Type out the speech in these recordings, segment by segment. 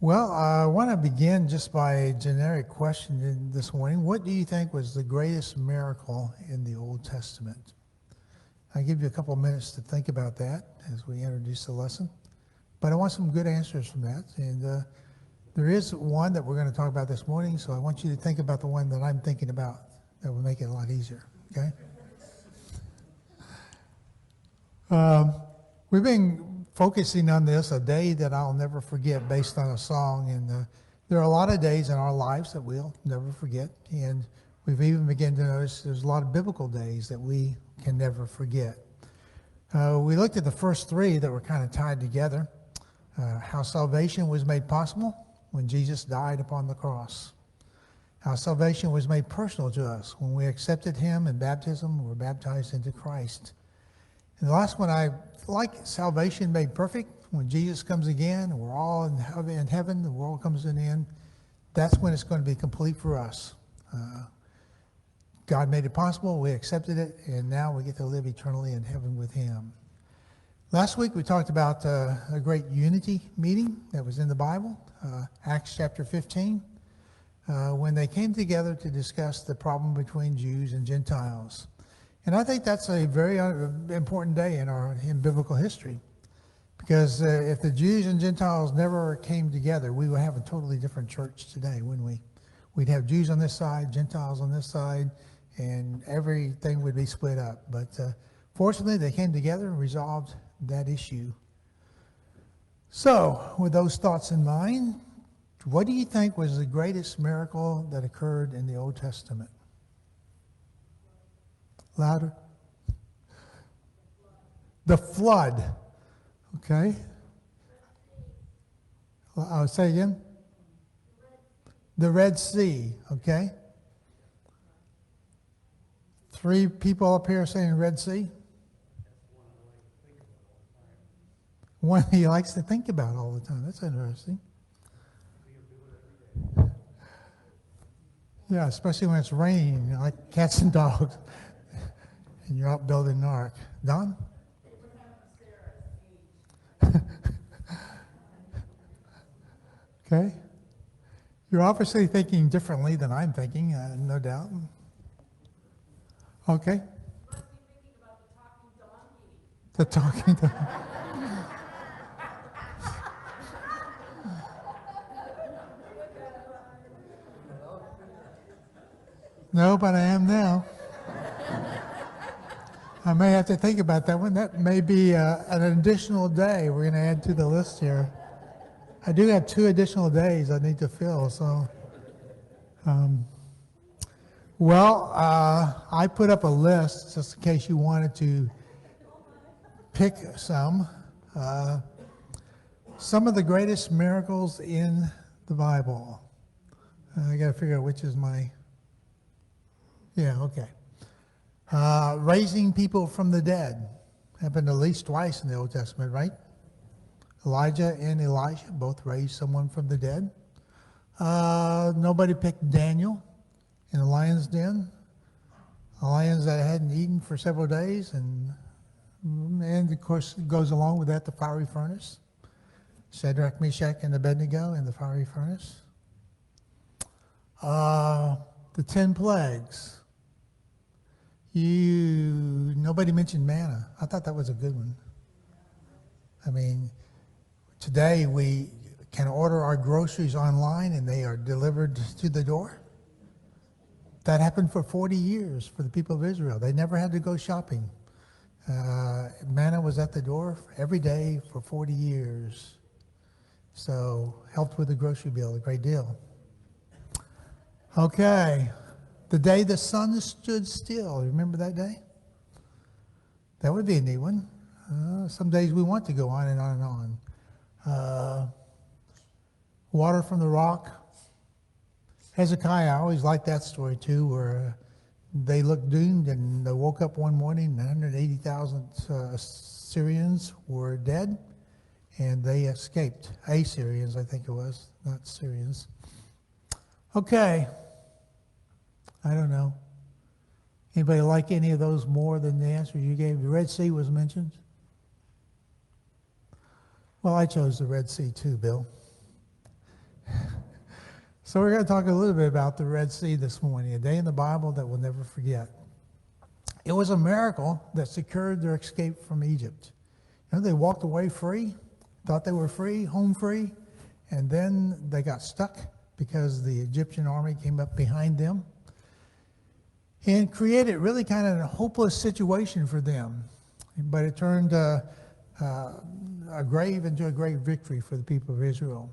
Well, I want to begin just by a generic question this morning. What do you think was the greatest miracle in the Old Testament? I'll give you a couple of minutes to think about that as we introduce the lesson. But I want some good answers from that. And there is one that we're going to talk about this morning, so I want you to think about the one that I'm thinking about. That will make it a lot easier, okay? We've been focusing on this, a day that I'll never forget, based on a song. And there are a lot of days in our lives that we'll never forget. And we've even begun to notice there's a lot of biblical days that we can never forget. We looked at the first three that were kind of tied together. How salvation was made possible when Jesus died upon the cross. How salvation was made personal to us when we accepted him in baptism and were baptized into Christ. And the last one, I like salvation made perfect when Jesus comes again and we're all in heaven, the world comes to an end. That's when it's going to be complete for us. God made it possible, we accepted it, and now we get to live eternally in heaven with him. Last week we talked about a great unity meeting that was in the Bible, Acts chapter 15, when they came together to discuss the problem between Jews and Gentiles. And I think that's a very important day in biblical history, because if the Jews and Gentiles never came together, we would have a totally different church today, wouldn't we? We'd have Jews on this side, Gentiles on this side, and everything would be split up. But fortunately, they came together and resolved that issue. So, with those thoughts in mind, what do you think was the greatest miracle that occurred in the Old Testament? Louder. The flood. Okay. I'll say again. The Red Sea. Okay. 3 people up here saying Red Sea. One he likes to think about all the time. That's interesting. Yeah, especially when it's raining, like cats and dogs. And you're out building an ark. Don? Okay. You're obviously thinking differently than I'm thinking, no doubt. Okay. Must be thinking about the talking donkey. The talking donkey. No, but I am now. I may have to think about that one. That may be an additional day we're going to add to the list here. I do have 2 additional days I need to fill. So, I put up a list just in case you wanted to pick some. Some of the greatest miracles in the Bible. I got to figure out which is my... Yeah, okay. Raising people from the dead happened at least twice in the Old Testament, right? Elijah and Elisha both raised someone from the dead. Nobody picked Daniel in the lion's den. The lions that hadn't eaten for several days, and of course it goes along with that the fiery furnace. Shadrach, Meshach, and Abednego in the fiery furnace. The 10 plagues. Nobody mentioned manna. I thought that was a good one. I mean, today we can order our groceries online and they are delivered to the door. That happened for 40 years for the people of Israel. They never had to go shopping. Manna was at the door every day for 40 years. So helped with the grocery bill a great deal. Okay. The day the sun stood still. Remember that day? That would be a neat one. Some days we want to go on and on and on. Water from the rock. Hezekiah, I always liked that story too, where they looked doomed and they woke up one morning and 180,000 Syrians were dead and they escaped. Assyrians, I think it was, not Syrians. Okay. I don't know. Anybody like any of those more than the answers you gave? The Red Sea was mentioned. Well, I chose the Red Sea too, Bill. So we're going to talk a little bit about the Red Sea this morning, a day in the Bible that we'll never forget. It was a miracle that secured their escape from Egypt. You know, they walked away free, thought they were free, home free, and then they got stuck because the Egyptian army came up behind them and created really kind of a hopeless situation for them. But it turned a grave into a great victory for the people of Israel.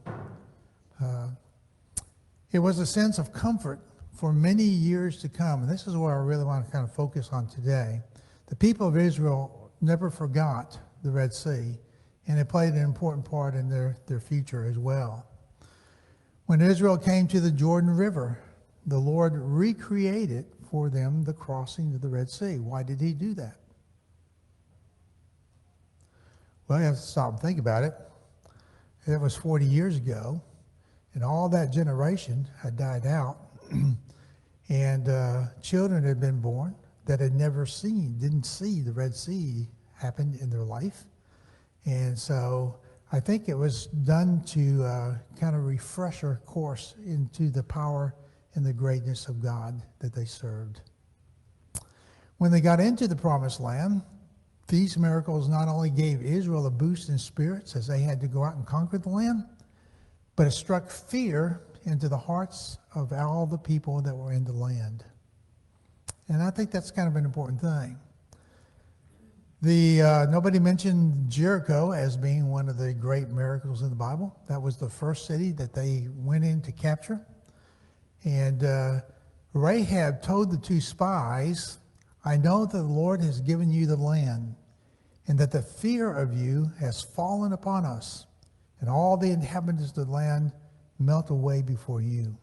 It was a sense of comfort for many years to come. And this is what I really want to kind of focus on today. The people of Israel never forgot the Red Sea, and it played an important part in their future as well. When Israel came to the Jordan River, the Lord recreated for them the crossing of the Red Sea. Why did he do that? Well, you have to stop and think about it. It was 40 years ago, and all that generation had died out, and children had been born that had never didn't see the Red Sea happen in their life. And so I think it was done to kind of refresh our course into the power and the greatness of God that they served. When they got into the Promised Land, these miracles not only gave Israel a boost in spirits as they had to go out and conquer the land, but it struck fear into the hearts of all the people that were in the land. And I think that's kind of an important thing. Nobody mentioned Jericho as being one of the great miracles in the Bible. That was the first city that they went in to capture. And Rahab told the two spies, "I know that the Lord has given you the land, and that the fear of you has fallen upon us, and all the inhabitants of the land melt away before you."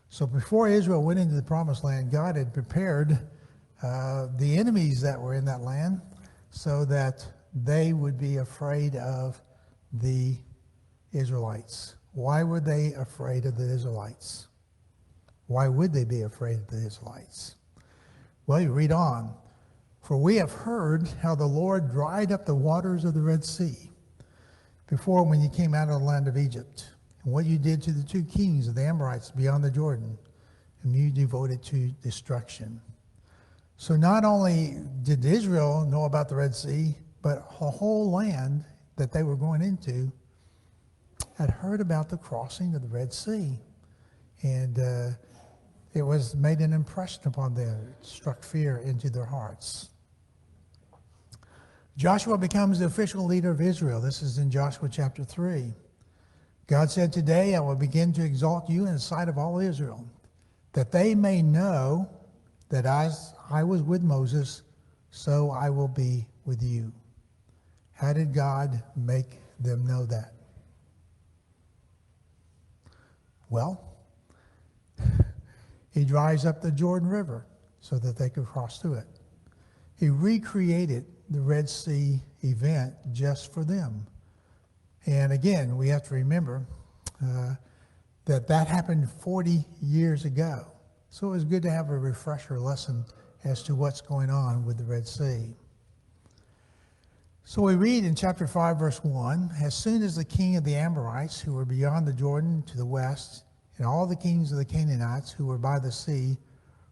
So before Israel went into the Promised Land, God had prepared the enemies that were in that land so that they would be afraid of the Israelites. Why were they afraid of the Israelites? Why would they be afraid of the Israelites? Well, you read on. "For we have heard how the Lord dried up the waters of the Red Sea before when you came out of the land of Egypt, and what you did to the two kings of the Amorites beyond the Jordan, whom you devoted to destruction." So not only did Israel know about the Red Sea, but a whole land that they were going into had heard about the crossing of the Red Sea. And it was made an impression upon them. It struck fear into their hearts. Joshua becomes the official leader of Israel. This is in Joshua chapter 3. God said, "Today I will begin to exalt you in the sight of all Israel, that they may know that as I was with Moses, so I will be with you." How did God make them know that? Well, he dries up the Jordan River so that they could cross through it. He recreated the Red Sea event just for them. And again, we have to remember that happened 40 years ago. So it was good to have a refresher lesson as to what's going on with the Red Sea. So we read in chapter 5, verse 1, "As soon as the king of the Amorites, who were beyond the Jordan to the west, and all the kings of the Canaanites, who were by the sea,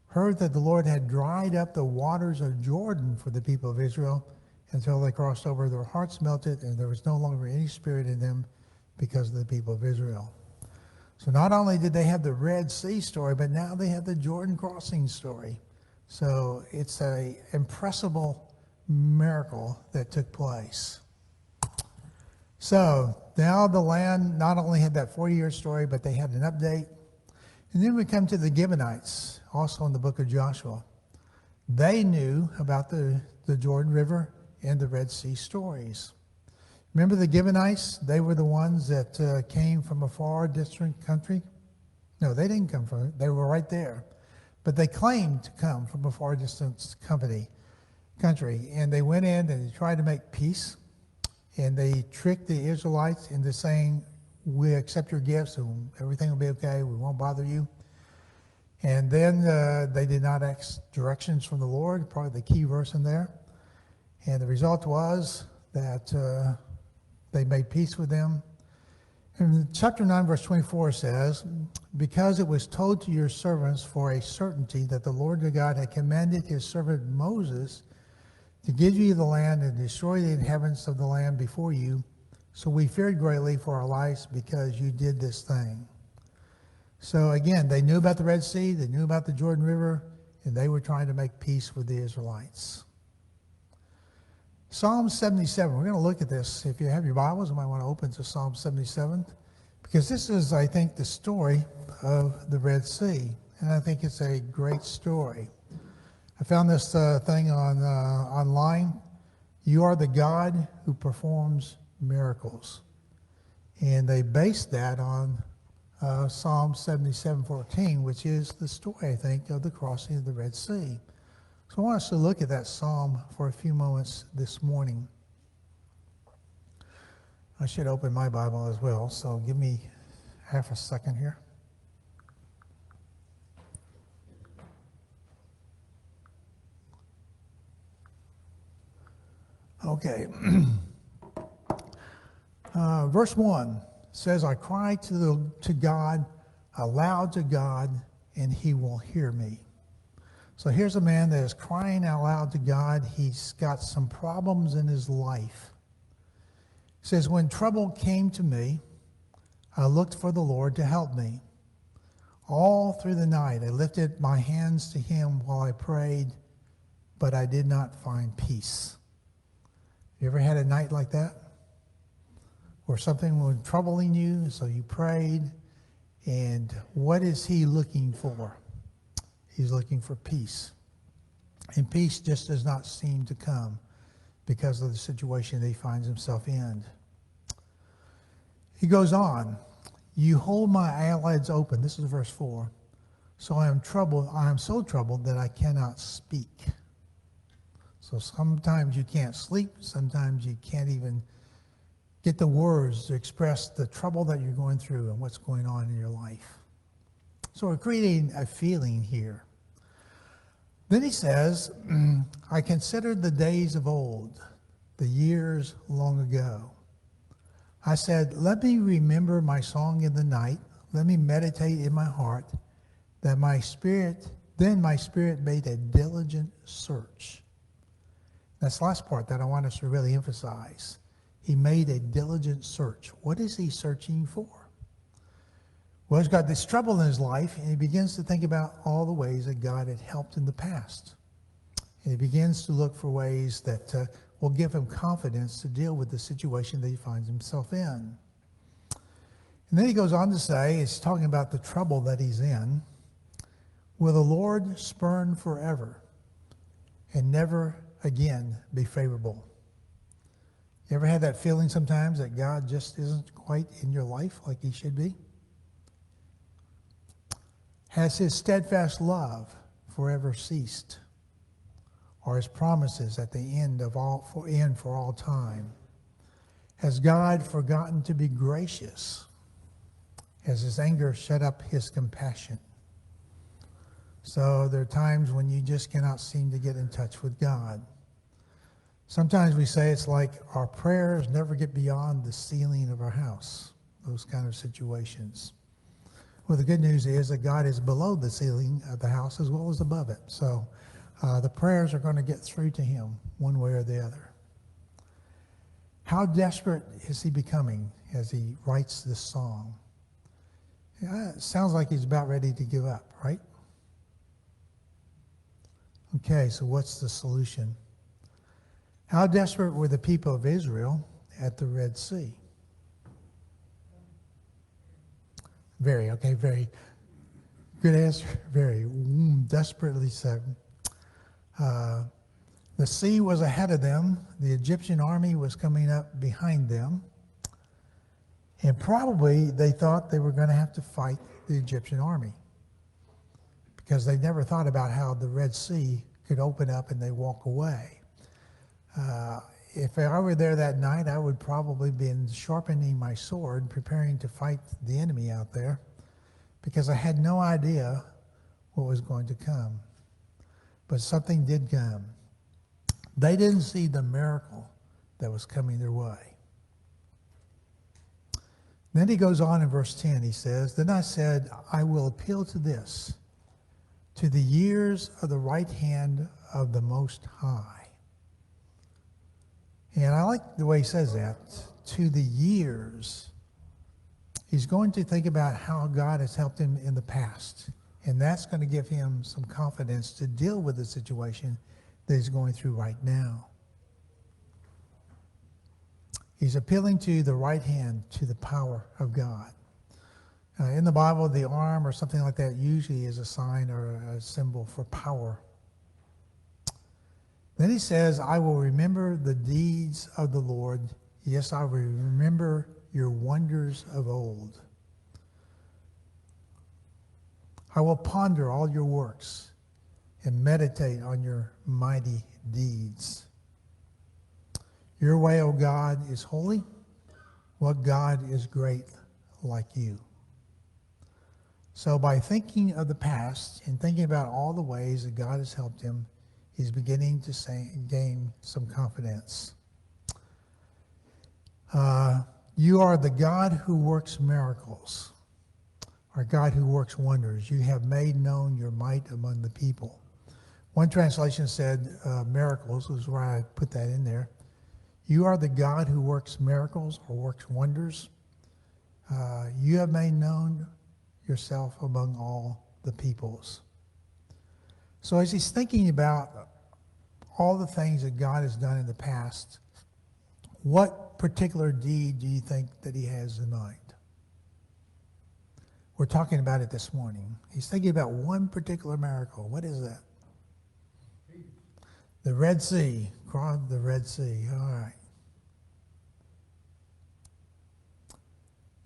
heard that the Lord had dried up the waters of Jordan for the people of Israel until they crossed over, their hearts melted, and there was no longer any spirit in them because of the people of Israel." So not only did they have the Red Sea story, but now they have the Jordan crossing story. So it's an impressive miracle that took place. So now the land not only had that 40-year story, but they had an update. And then we come to the Gibeonites, also in the book of Joshua. They knew about the Jordan River and the Red Sea stories. Remember the Gibeonites? They were the ones that came from a far distant country. No, they didn't come from it. They were right there. But they claimed to come from a far distant country. And they went in and they tried to make peace. And they tricked the Israelites into saying, "We accept your gifts and everything will be okay. We won't bother you." And then they did not ask directions from the Lord, probably the key verse in there. And the result was that they made peace with them. In chapter 9, verse 24 says, because it was told to your servants for a certainty that the Lord your God had commanded his servant Moses to give you the land and destroy the inhabitants of the land before you. So we feared greatly for our lives because you did this thing. So again, they knew about the Red Sea, they knew about the Jordan River, and they were trying to make peace with the Israelites. Psalm 77, we're going to look at this. If you have your Bibles, you might want to open to Psalm 77, because this is, I think, the story of the Red Sea, and I think it's a great story. I found this thing online. You are the God who performs miracles. And they based that on Psalm 77:14, which is the story, I think, of the crossing of the Red Sea. So I want us to look at that psalm for a few moments this morning. I should open my Bible as well, so give me half a second here. Okay. Verse 1 says, I cry to God, aloud to God, and he will hear me. So here's a man that is crying out loud to God. He's got some problems in his life. He says, when trouble came to me, I looked for the Lord to help me. All through the night, I lifted my hands to him while I prayed, but I did not find peace. You ever had a night like that? Where something was troubling you, so you prayed, and what is he looking for? He's looking for peace. And peace just does not seem to come because of the situation that he finds himself in. He goes on, you hold my eyelids open. This is verse 4. So I am troubled. I am so troubled that I cannot speak. So sometimes you can't sleep. Sometimes you can't even get the words to express the trouble that you're going through and what's going on in your life. So we're creating a feeling here. Then he says, I considered the days of old, the years long ago. I said, let me remember my song in the night. Let me meditate in my heart that then my spirit made a diligent search. That's the last part that I want us to really emphasize. He made a diligent search. What is he searching for? Well, he's got this trouble in his life, and he begins to think about all the ways that God had helped in the past. And he begins to look for ways that will give him confidence to deal with the situation that he finds himself in. And then he goes on to say, he's talking about the trouble that he's in. Will the Lord spurn forever and never again be favorable? You ever had that feeling sometimes that God just isn't quite in your life like he should be? Has his steadfast love forever ceased? Or his promises at the end for all time? Has God forgotten to be gracious? Has his anger shut up his compassion? So there are times when you just cannot seem to get in touch with God. Sometimes we say it's like our prayers never get beyond the ceiling of our house, those kind of situations. Well, the good news is that God is below the ceiling of the house as well as above it. So the prayers are going to get through to him one way or the other. How desperate is he becoming as he writes this song? Yeah, it sounds like he's about ready to give up, right? Okay, so what's the solution? How desperate were the people of Israel at the Red Sea? Very good answer. Very desperately so. The sea was ahead of them. The Egyptian army was coming up behind them. And probably they thought they were going to have to fight the Egyptian army because they never thought about how the Red Sea could open up and they walk away. If I were there that night, I would probably be sharpening my sword, preparing to fight the enemy out there, because I had no idea what was going to come. But something did come. They didn't see the miracle that was coming their way. Then he goes on in verse 10, he says, "Then I said, I will appeal to this, to the years of the right hand of the Most High." And I like the way he says that, to the years. He's going to think about how God has helped him in the past. And that's going to give him some confidence to deal with the situation that he's going through right now. He's appealing to the right hand, to the power of God. In the Bible, the arm or something like that usually is a sign or a symbol for power. Then he says, "I will remember the deeds of the Lord. Yes, I will remember your wonders of old. I will ponder all your works and meditate on your mighty deeds. Your way, O God, is holy. What God is great like you?" So by thinking of the past and thinking about all the ways that God has helped him, he's beginning to gain some confidence. You are the God who works miracles, or God who works wonders. You have made known your might among the people. One translation said miracles, is where I put that in there. You are the God who works miracles or works wonders. You have made known yourself among all the peoples. So as he's thinking about all the things that God has done in the past, what particular deed do you think that he has in mind? We're talking about it this morning. He's thinking about one particular miracle. What is that? The Red Sea. Cross the Red Sea. All right.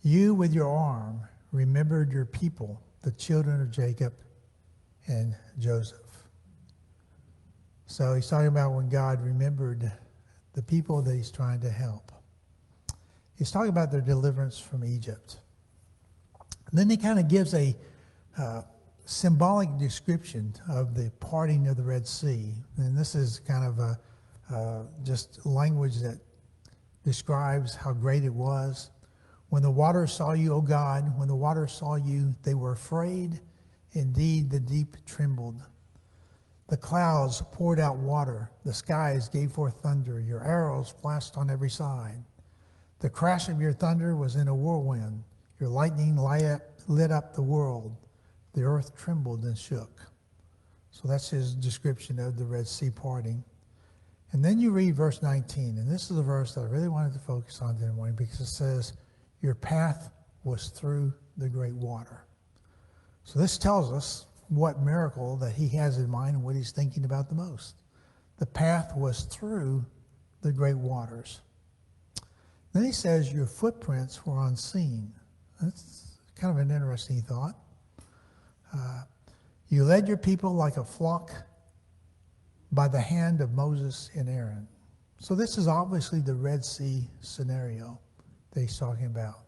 You with your arm remembered your people, the children of Jacob and Joseph. So he's talking about when God remembered the people that he's trying to help. He's talking about their deliverance from Egypt. And then he kind of gives a symbolic description of the parting of the Red Sea. And this is kind of just language that describes how great it was. When the waters saw you, O God, when the waters saw you, they were afraid. Indeed, the deep trembled. The clouds poured out water. The skies gave forth thunder. Your arrows flashed on every side. The crash of your thunder was in a whirlwind. Your lightning lit up the world. The earth trembled and shook. So that's his description of the Red Sea parting. And then you read verse 19, and this is a verse that I really wanted to focus on today morning because it says, your path was through the great water. So this tells us what miracle that he has in mind and what he's thinking about the most. The path was through the great waters. Then he says your footprints were unseen. That's kind of an interesting thought. You led your people like a flock by the hand of Moses and Aaron. So this is obviously the Red Sea scenario that he's talking about.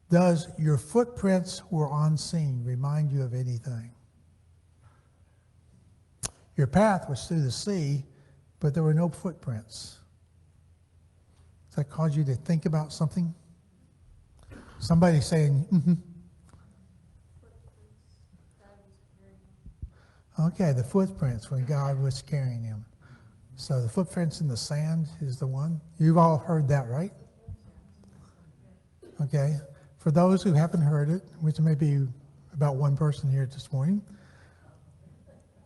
Does your footprints were unseen remind you of anything? Your path was through the sea, but there were no footprints. Does that cause you to think about something? Somebody saying, mm-hmm. Okay, the footprints when God was carrying him. So the footprints in the sand is the one. You've all heard that, right? Okay. For those who haven't heard it, which may be about one person here this morning,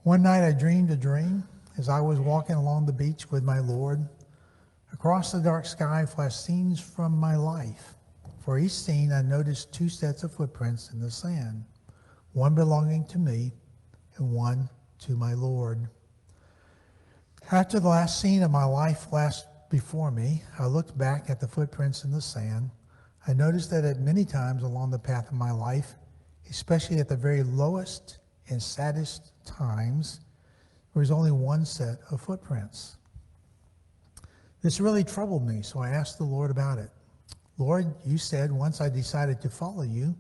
one night I dreamed a dream as I was walking along the beach with my Lord. Across the dark sky flashed scenes from my life. For each scene, I noticed two sets of footprints in the sand, one belonging to me and one to my Lord. After the last scene of my life flashed before me, I looked back at the footprints in the sand. I noticed that at many times along the path of my life, especially at the very lowest and saddest times, there was only one set of footprints. This really troubled me, so I asked the Lord about it. Lord, you said once I decided to follow you,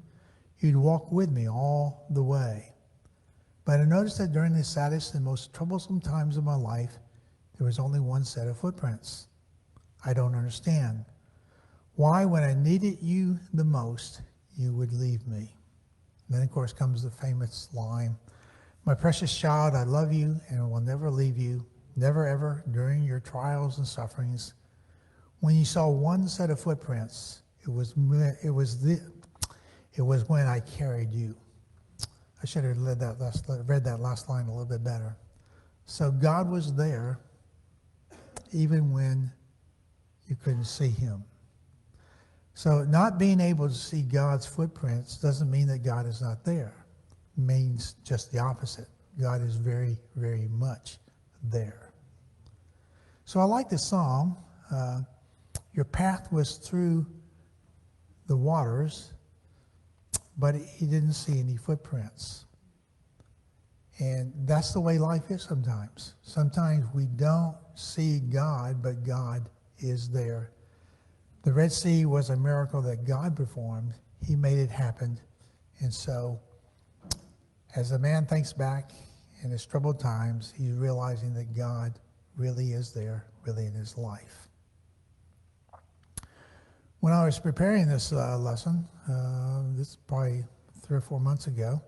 you'd walk with me all the way. But I noticed that during the saddest and most troublesome times of my life, there was only one set of footprints. I don't understand. Why, when I needed you the most, you would leave me? And then, of course, comes the famous line, my precious child, I love you and will never leave you, never ever during your trials and sufferings. When you saw one set of footprints, it was when I carried you. I should have read that last line a little bit better. So God was there even when you couldn't see him. So not being able to see God's footprints doesn't mean that God is not there. It means just the opposite. God is very, very much there. So I like this song. Your path was through the waters, but he didn't see any footprints. And that's the way life is sometimes. Sometimes we don't see God, but God is there. The Red Sea was a miracle that God performed. He made it happen. And so, as a man thinks back in his troubled times, he's realizing that God really is there, really in his life. When I was preparing this lesson, this is probably 3 or 4 months ago,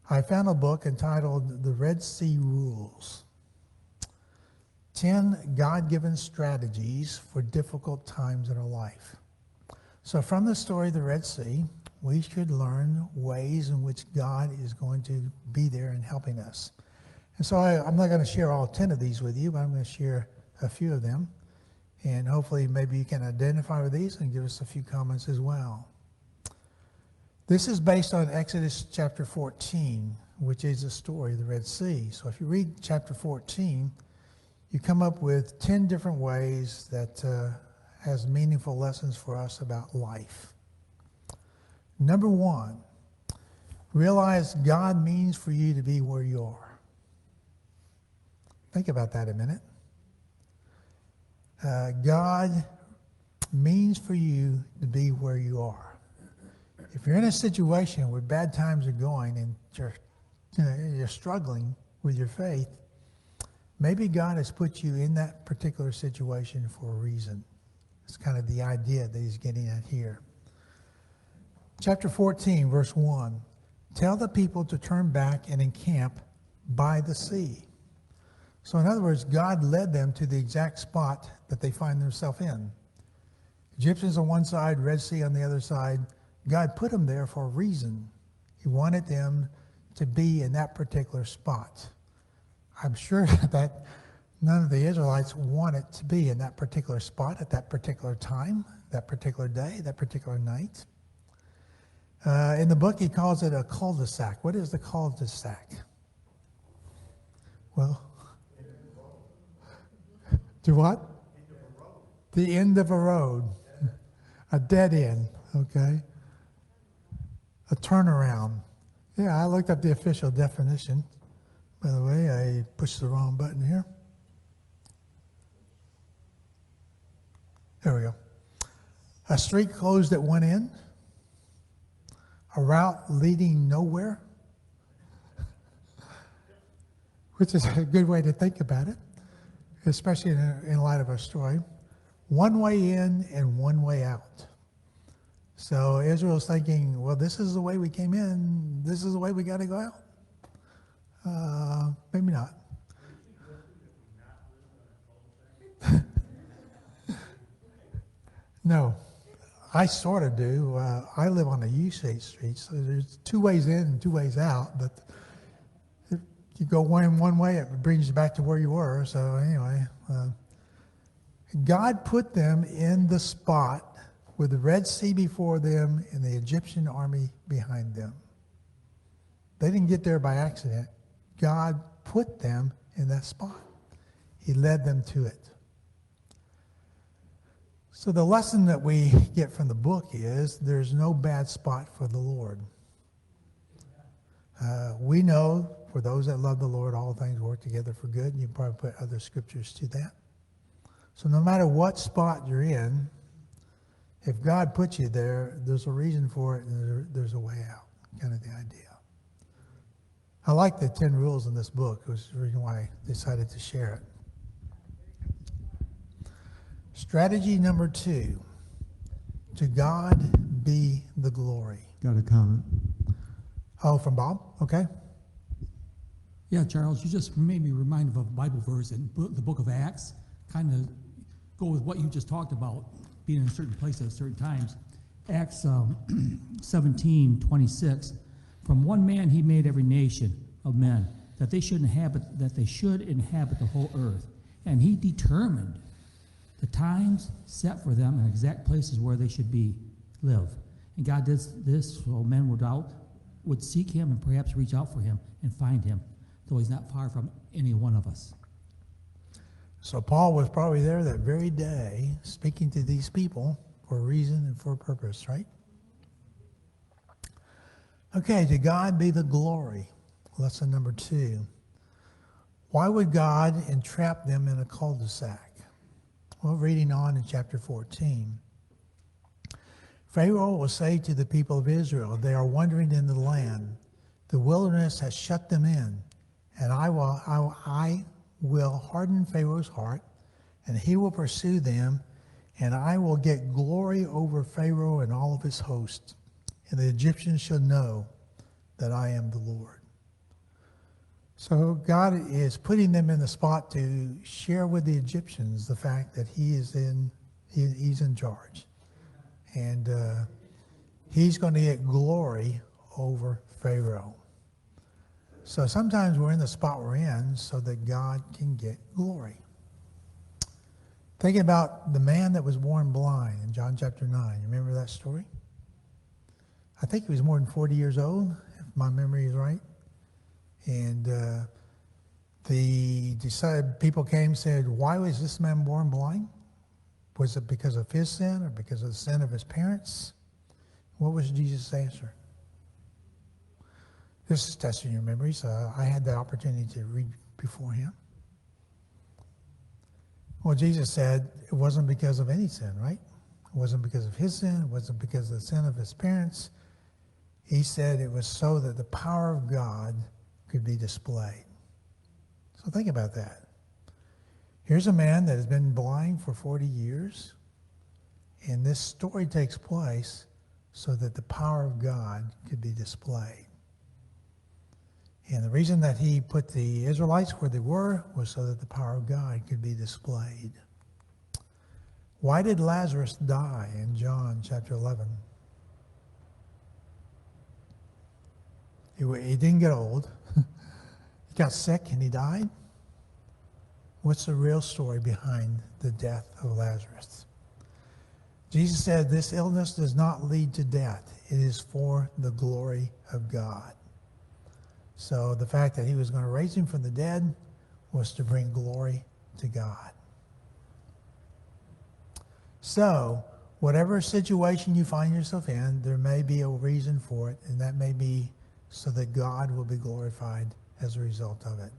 I found a book entitled The Red Sea Rules. 10 God-given strategies for difficult times in our life. So from the story of the Red Sea, we should learn ways in which God is going to be there and helping us. And so I'm not going to share all 10 of these with you, but I'm going to share a few of them. And hopefully maybe you can identify with these and give us a few comments as well. This is based on Exodus chapter 14, which is the story of the Red Sea. So if you read chapter 14, you come up with 10 different ways that has meaningful lessons for us about life. Number 1, realize God means for you to be where you are. Think about that a minute. God means for you to be where you are. If you're in a situation where bad times are going and you're struggling with your faith, maybe God has put you in that particular situation for a reason. It's kind of the idea that he's getting at here. Chapter 14, verse 1. Tell the people to turn back and encamp by the sea. So in other words, God led them to the exact spot that they find themselves in. Egyptians on one side, Red Sea on the other side. God put them there for a reason. He wanted them to be in that particular spot. I'm sure that none of the Israelites wanted to be in that particular spot at that particular time, that particular day, that particular night. In the book, he calls it a cul-de-sac. What is the cul-de-sac? Well, do what? The end of a road. A dead end, okay? A turnaround. Yeah, I looked up the official definition. By the way, I pushed the wrong button here. There we go. A street closed at one end. A route leading nowhere. Which is a good way to think about it, especially in light of our story. One way in and one way out. So Israel's thinking, well, this is the way we came in. This is the way we got to go out. Maybe not. No, I sort of do. I live on a U-shaped street, so there's 2 ways in and 2 ways out. But if you go one way, it brings you back to where you were. So anyway, God put them in the spot with the Red Sea before them and the Egyptian army behind them. They didn't get there by accident. God put them in that spot. He led them to it. So the lesson that we get from the book is there's no bad spot for the Lord. We know for those that love the Lord, all things work together for good. And you can probably put other scriptures to that. So no matter what spot you're in, if God puts you there, there's a reason for it and there's a way out, kind of the idea. I like the 10 rules in this book. It was the reason why I decided to share it. Strategy number 2. To God be the glory. Got a comment. Oh, from Bob? Okay. Yeah, Charles, you just made me remind of a Bible verse in the book of Acts, kind of go with what you just talked about, being in a certain place at certain times. Acts 17:26. From one man he made every nation of men, that they should inhabit the whole earth. And he determined the times set for them and exact places where they should live. And God did this so men would seek him and perhaps reach out for him and find him, though he's not far from any one of us. So Paul was probably there that very day speaking to these people for a reason and for a purpose, right? Okay, to God be the glory. Lesson number 2. Why would God entrap them in a cul-de-sac? Well, reading on in chapter 14. Pharaoh will say to the people of Israel, they are wandering in the land. The wilderness has shut them in, and I will harden Pharaoh's heart, and he will pursue them, and I will get glory over Pharaoh and all of his hosts, and the Egyptians shall know that I am the Lord. So God is putting them in the spot to share with the Egyptians the fact that he's in charge. And he's going to get glory over Pharaoh. So sometimes we're in the spot we're in so that God can get glory. Thinking about the man that was born blind in John chapter 9. You remember that story? I think he was more than 40 years old, if my memory is right. And people came and said, why was this man born blind? Was it because of his sin or because of the sin of his parents? What was Jesus' answer? This is testing your memories. I had the opportunity to read before him. Well, Jesus said it wasn't because of any sin, right? It wasn't because of his sin. It wasn't because of the sin of his parents. He said it was so that the power of God could be displayed. So think about that. Here's a man that has been blind for 40 years, and this story takes place so that the power of God could be displayed. And the reason that he put the Israelites where they were was so that the power of God could be displayed. Why did Lazarus die in John chapter 11? He didn't get old. He got sick and he died. What's the real story behind the death of Lazarus? Jesus said this illness does not lead to death. It is for the glory of God. So the fact that he was going to raise him from the dead was to bring glory to God. So whatever situation you find yourself in, there may be a reason for it, and that may be so that God will be glorified as a result of it.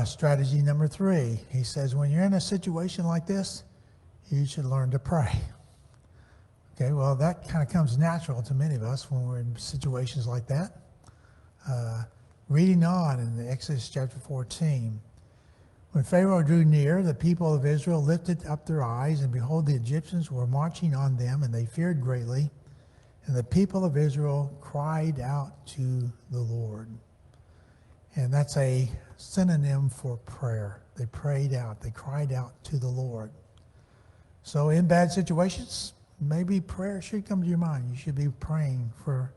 Strategy number 3. He says, when you're in a situation like this, you should learn to pray. Okay, well, that kind of comes natural to many of us when we're in situations like that. Reading on in Exodus chapter 14. When Pharaoh drew near, the people of Israel lifted up their eyes, and behold, the Egyptians were marching on them, and they feared greatly. And the people of Israel cried out to the Lord. And that's a synonym for prayer. They prayed out. They cried out to the Lord. So in bad situations, maybe prayer should come to your mind. You should be praying for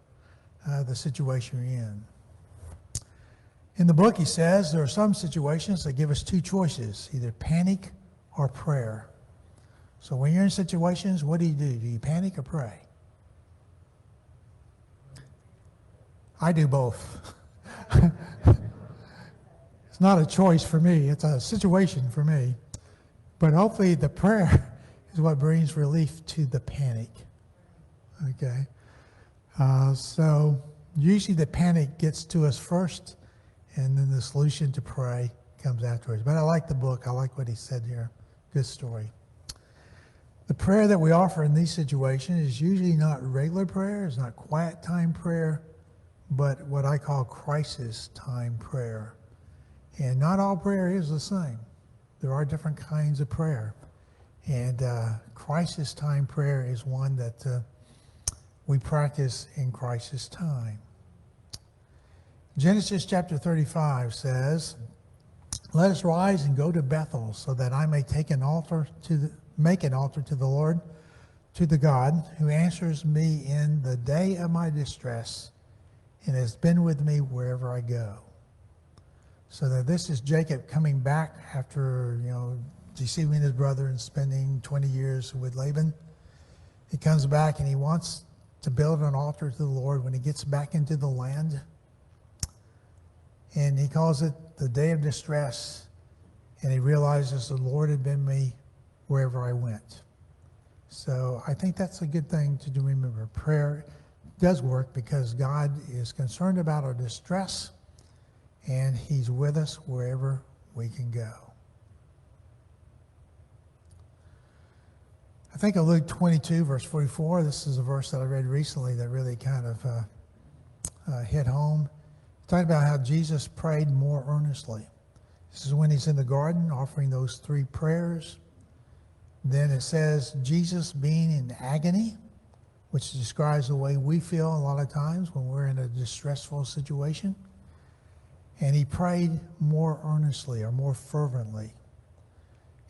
the situation you're in. In the book, he says there are some situations that give us 2 choices, either panic or prayer. So when you're in situations, what do? Do you panic or pray? I do both. It's not a choice for me. It's a situation for me. But hopefully the prayer is what brings relief to the panic. Okay? So usually the panic gets to us first, and then the solution to pray comes afterwards. But I like the book. I like what he said here. Good story. The prayer that we offer in these situations is usually not regular prayer. It's not quiet time prayer, but what I call crisis time prayer. And not all prayer is the same. there are different kinds of prayer. And crisis time prayer is one that we practice in crisis time. Genesis chapter 35 says, "Let us rise and go to Bethel, so that I may make an altar to the Lord, to the God who answers me in the day of my distress, and has been with me wherever I go." So that this is Jacob coming back after, deceiving his brother and spending 20 years with Laban. He comes back and he wants to build an altar to the Lord when he gets back into the land. And he calls it the day of distress. And he realizes the Lord had been me wherever I went. So I think that's a good thing to do. Remember, prayer does work because God is concerned about our distress, and he's with us wherever we can go. I think of Luke 22, verse 44. This is a verse that I read recently that really kind of hit home. Talking about how Jesus prayed more earnestly. This is when he's in the garden offering those 3 prayers. Then it says, Jesus being in agony, which describes the way we feel a lot of times when we're in a distressful situation. And he prayed more earnestly or more fervently.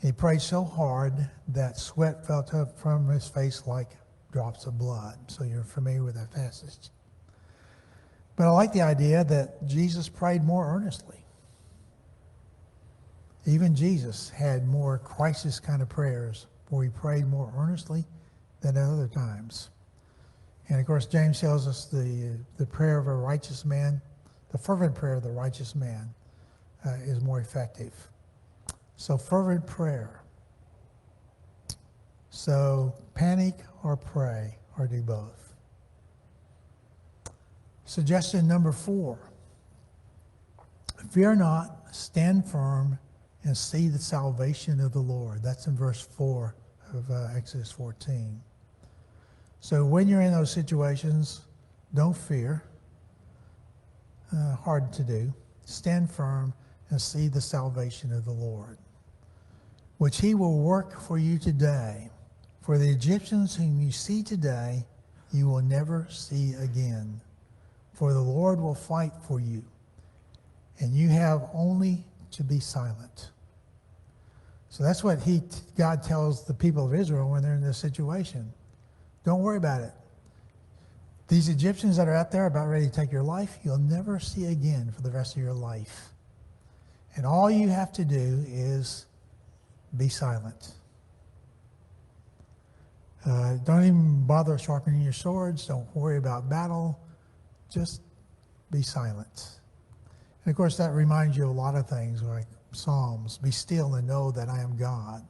He prayed so hard that sweat fell from his face like drops of blood. So you're familiar with that passage. But I like the idea that Jesus prayed more earnestly. Even Jesus had more crisis kind of prayers where he prayed more earnestly than at other times. And of course, James tells us the prayer of a righteous man, the fervent prayer of the righteous man is more effective. So fervent prayer. So panic or pray or do both. Suggestion number 4. Fear not, stand firm, and see the salvation of the Lord. That's in verse 4 of Exodus 14. So when you're in those situations, don't fear. Hard to do. Stand firm and see the salvation of the Lord, which he will work for you today. For the Egyptians whom you see today, you will never see again. For the Lord will fight for you, and you have only to be silent. So that's what God tells the people of Israel when they're in this situation. Don't worry about it. These Egyptians that are out there about ready to take your life, you'll never see again for the rest of your life. And all you have to do is be silent. Don't even bother sharpening your swords. Don't worry about battle. Just be silent. And of course, that reminds you of a lot of things like Psalms. Be still and know that I am God.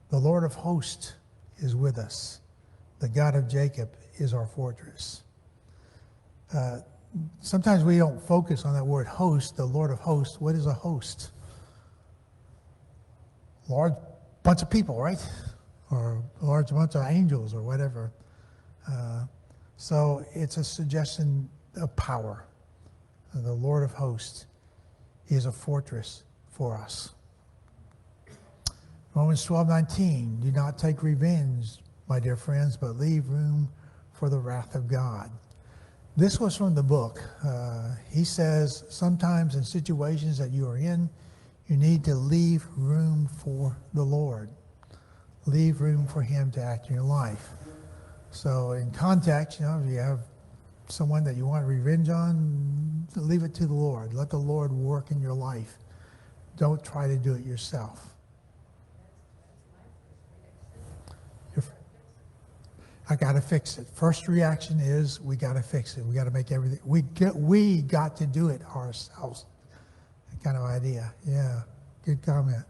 The Lord of hosts is with us. The God of Jacob is our fortress. Sometimes we don't focus on that word host, the Lord of hosts. What is a host? Large bunch of people, right? Or a large bunch of angels or whatever. So it's a suggestion of power. The Lord of hosts is a fortress for us. Romans 12:19, do not take revenge, my dear friends, but leave room for the wrath of God. This was from the book. He says sometimes in situations that you are in, you need to leave room for the Lord. Leave room for him to act in your life. So in context, if you have someone that you want revenge on, leave it to the Lord. Let the Lord work in your life. Don't try to do it yourself. I got to fix it. First reaction is we got to fix it. We got to make everything. We got to do it ourselves. That kind of idea. Yeah, good comment.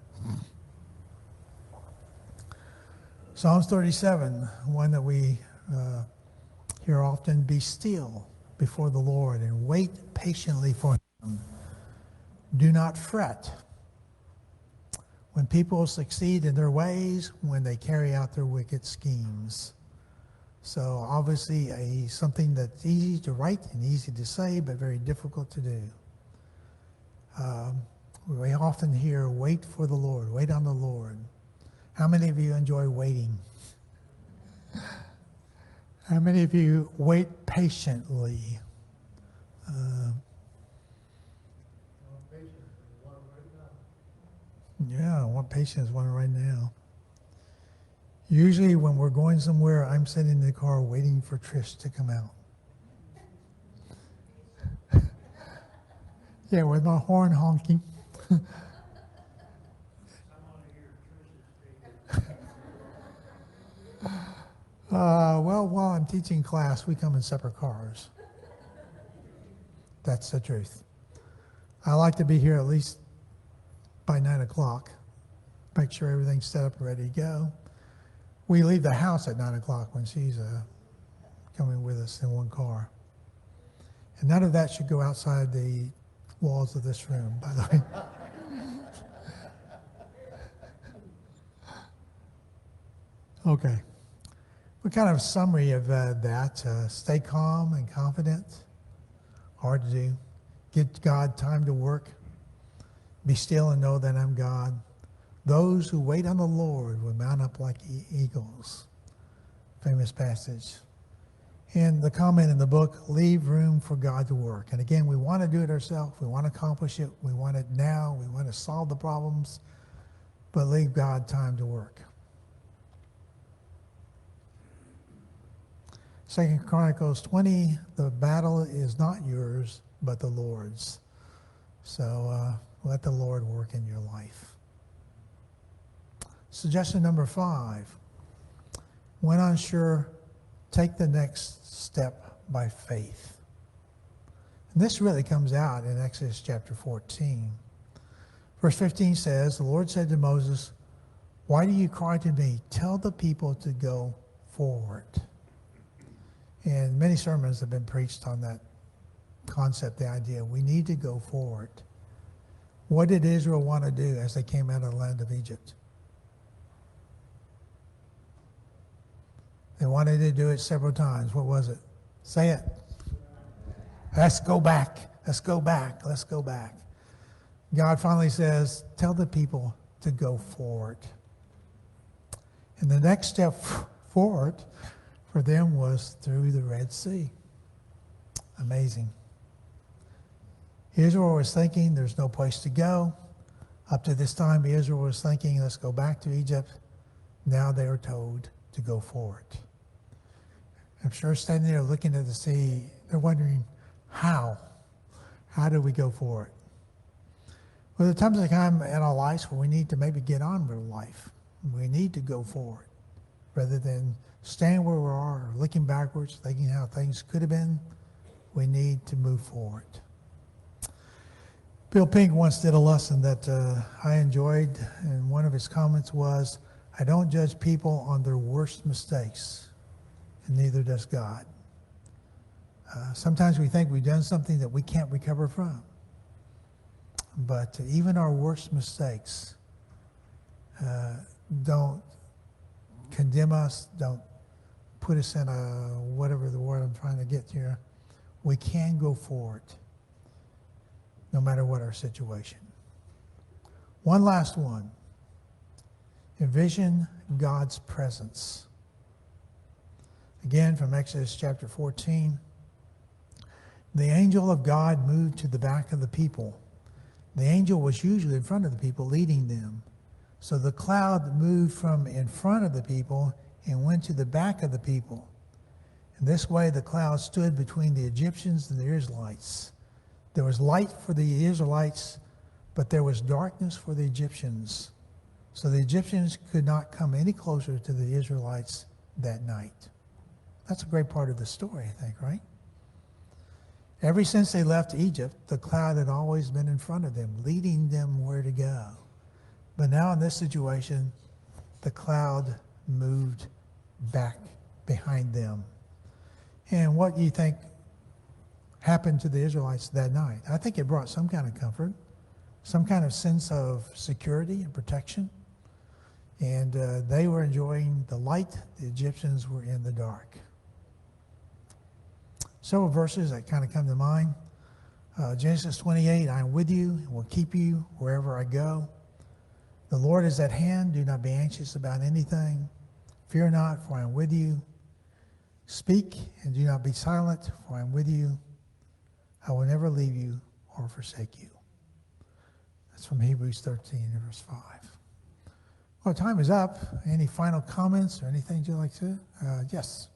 Psalms 37, one that we hear often, be still before the Lord and wait patiently for him. Do not fret when people succeed in their ways, when they carry out their wicked schemes. So obviously something that's easy to write and easy to say, but very difficult to do. We often hear, wait for the Lord, wait on the Lord. How many of you enjoy waiting? How many of you wait patiently? Yeah, I want patience one right now. Usually when we're going somewhere, I'm sitting in the car waiting for Trish to come out. Yeah, with my horn honking. Well, while I'm teaching class, we come in separate cars. That's the truth. I like to be here at least by 9 o'clock. Make sure everything's set up and ready to go. We leave the house at 9 o'clock when she's coming with us in one car. And none of that should go outside the walls of this room, by the way. Okay. What kind of summary of that? Stay calm and confident. Hard to do. Give God time to work. Be still and know that I'm God. Those who wait on the Lord will mount up like eagles. Famous passage. And the comment in the book, leave room for God to work. And again, we want to do it ourselves. We want to accomplish it. We want it now. We want to solve the problems. But leave God time to work. 2 Chronicles 20, the battle is not yours, but the Lord's. So let the Lord work in your life. Suggestion number 5. When unsure, take the next step by faith. And this really comes out in Exodus chapter 14. Verse 15 says, the Lord said to Moses, why do you cry to me? Tell the people to go forward. And many sermons have been preached on that concept, the idea we need to go forward. What did Israel want to do as they came out of the land of Egypt? They wanted to do it several times. What was it? Say it. Let's go back. Let's go back. Let's go back. God finally says, tell the people to go forward. And the next step forward for them was through the Red Sea. Amazing. Israel was thinking there's no place to go. Up to this time, Israel was thinking, let's go back to Egypt. Now they are told to go forward. I'm sure standing there looking at the sea, they're wondering, how? How do we go forward? Well, there comes a time in our lives where we need to maybe get on with life. We need to go forward rather than staying where we are, or looking backwards, thinking how things could have been. We need to move forward. Bill Pink once did a lesson that I enjoyed, and one of his comments was, I don't judge people on their worst mistakes, and neither does God. Sometimes we think we've done something that we can't recover from. But even our worst mistakes don't condemn us, don't put us in a, whatever the word I'm trying to get here. We can go forward no matter what our situation. One last one. Envision God's presence. Again, from Exodus chapter 14. The angel of God moved to the back of the people. The angel was usually in front of the people, leading them. So the cloud moved from in front of the people and went to the back of the people. In this way, the cloud stood between the Egyptians and the Israelites. There was light for the Israelites, but there was darkness for the Egyptians. So the Egyptians could not come any closer to the Israelites that night. That's a great part of the story, I think, right? Ever since they left Egypt, the cloud had always been in front of them, leading them where to go. But now in this situation, the cloud moved back behind them. And what do you think happened to the Israelites that night? I think it brought some kind of comfort, some kind of sense of security and protection. And they were enjoying the light. The Egyptians were in the dark. Several verses that kind of come to mind. Genesis 28, I am with you and will keep you wherever I go. The Lord is at hand. Do not be anxious about anything. Fear not, for I am with you. Speak and do not be silent, for I am with you. I will never leave you or forsake you. That's from Hebrews 13, verse 5. Well, time is up. Any final comments or anything you'd like to? Yes.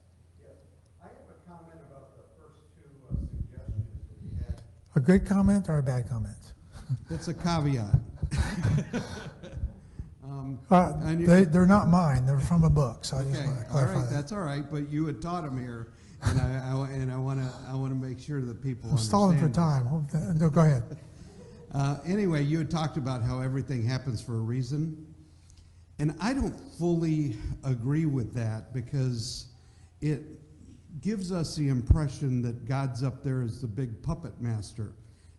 I have a comment about the first two suggestions that you had. A good comment or a bad comment? It's a caveat. They're not mine. They're from a book, so I just Okay, want to all clarify right, that. that's all right, but you had taught them here, and I want to make sure that people I'm stalling for understand time. No, go ahead. this. Anyway, you had talked about how everything happens for a reason, and I don't fully agree with that because it gives us the impression that God's up there as the big puppet master,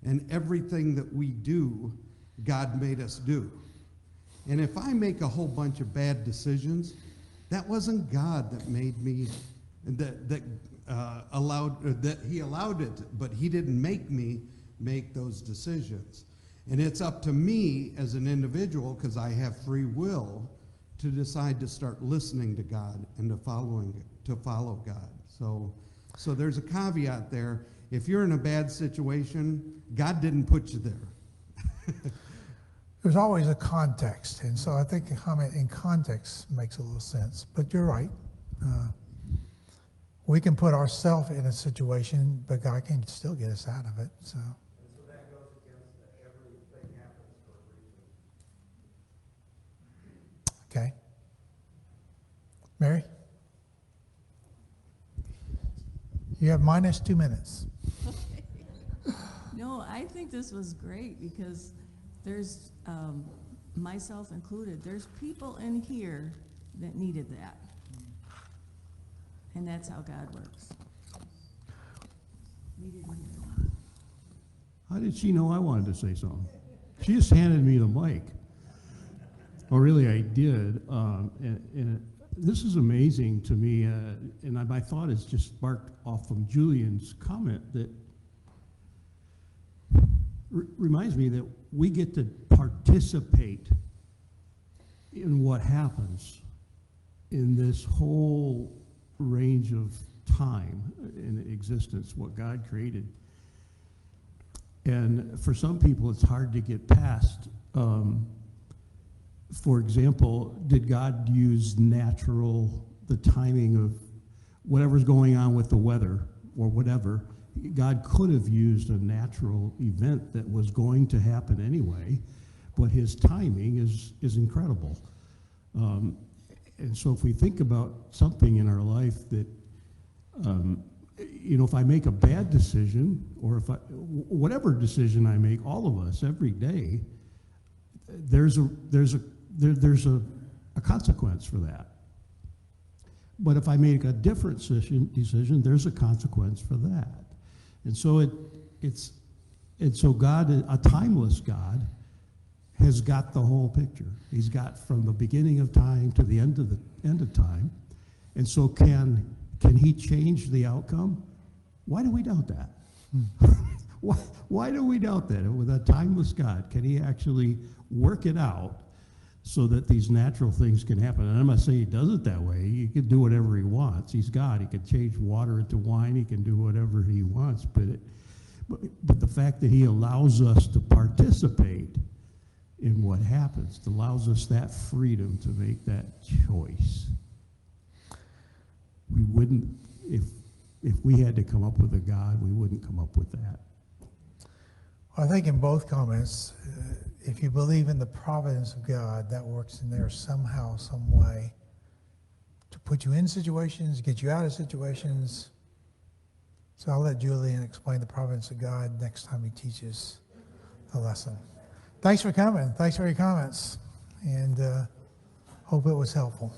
and everything that we do, God made us do. And if I make a whole bunch of bad decisions, that wasn't God that made me, that He allowed it, but He didn't make me make those decisions. And it's up to me as an individual, because I have free will, to decide to start listening to God and to follow God. So there's a caveat there. If you're in a bad situation, God didn't put you there. There's always a context, and so I think a comment in context makes a little sense. But you're right. We can put ourselves in a situation, but God can still get us out of it. So. And so that goes against the everything happens for a reason. Okay. Mary? You have minus 2 minutes. No, I think this was great because there's, myself included, there's people in here that needed that. And that's how God works. Needed to hear it. How did she know I wanted to say something? She just handed me the mic. Well, really, I did. And this is amazing to me. And my thought is just sparked off from Julian's comment that reminds me that we get to participate in what happens in this whole range of time in existence, what God created. And for some people, it's hard to get past. For example, did God use the timing of whatever's going on with the weather or whatever? God could have used a natural event that was going to happen anyway, but his timing is incredible. And so if we think about something in our life that, if I make a bad decision, or whatever decision I make, all of us, every day, there's a consequence for that. But if I make a different decision, there's a consequence for that. And so so God, a timeless God, has got the whole picture. He's got from the beginning of time to the end of time. And so can he change the outcome? Why do we doubt that? Why do we doubt that? With a timeless God, can he actually work it out so that these natural things can happen? And I'm not saying he does it that way. He can do whatever he wants. He's God. He can change water into wine. He can do whatever he wants. But the fact that he allows us to participate in what happens, allows us that freedom to make that choice. We wouldn't, if we had to come up with a God, we wouldn't come up with that. I think in both comments, if you believe in the providence of God, that works in there somehow, some way to put you in situations, get you out of situations. So I'll let Julian explain the providence of God next time he teaches the lesson. Thanks for coming. Thanks for your comments. And hope it was helpful.